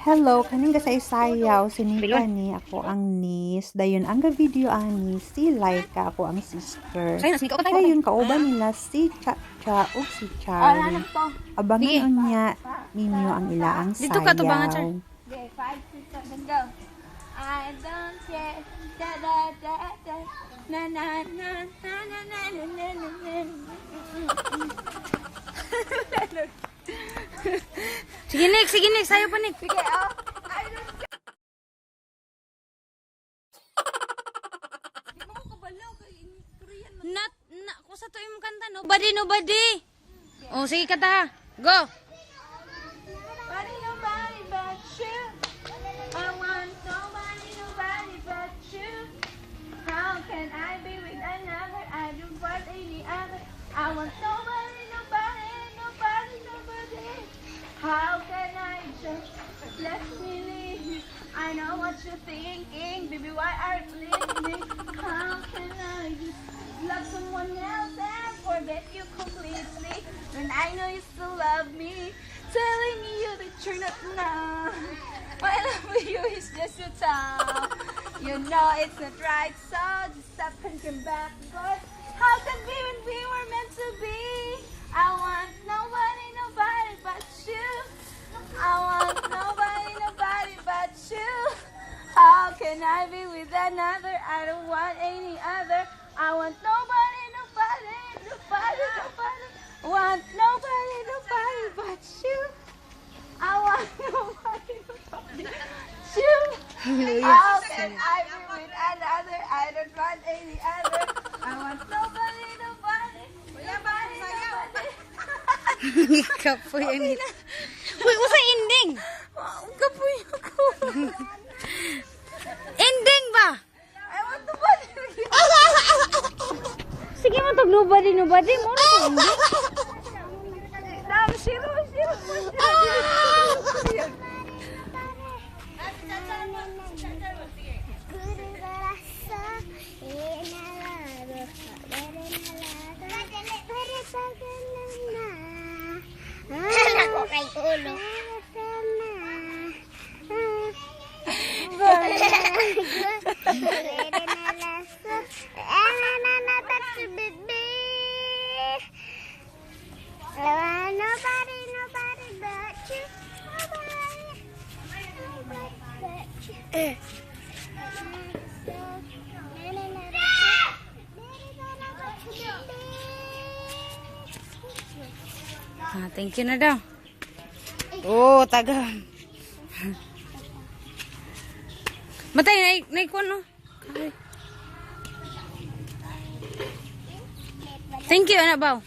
Hello, kaning gasay-sayaw sinika ni ako ang niece. Dayon ang video ani si Laika ako ang sister. Dayon kauban nila si Cha ug si Charlie. Abangan unya ninyo ang ilaang sayaw. Dito ka tubangan, sir. Okay, 5, 6, 7, go. I don't care. Da da da da. Na na na na na na na na na. Sige Nick, sayo pa Nick. Sige, oh. I don't care. Di mo ko kabalaw kay Korean man. Kung sa to imong kanta, nobody. Oh, sige kata ha. Go. Nobody but you. I want nobody but you. How can I be with another? I don't want any other. I want nobody. How can I just let me leave? I know what you're thinking, baby. Why aren't you listening? How can I just love someone else and forget you completely when I know you still love me? Telling you that you're not now. My love for you is just a time. You know it's not right, so just stop and come back. But how could we when we were meant to be? I want nobody but you. I want nobody but you. How can I be with another? I don't want any other. I want nobody. Want nobody but you. I want nobody but you. How can I be with another? I don't want any other. I want nobody. Kapoy ani. Uy, usa ending. Kapoy ako. Ending ba? I want nobody. Sige mo tog nobody mo na to ending. Zero. Ako kay ulo. Nobody but you. Thank you na daw. Oh, taga. Matay, naikuan no? Thank you, anak baw.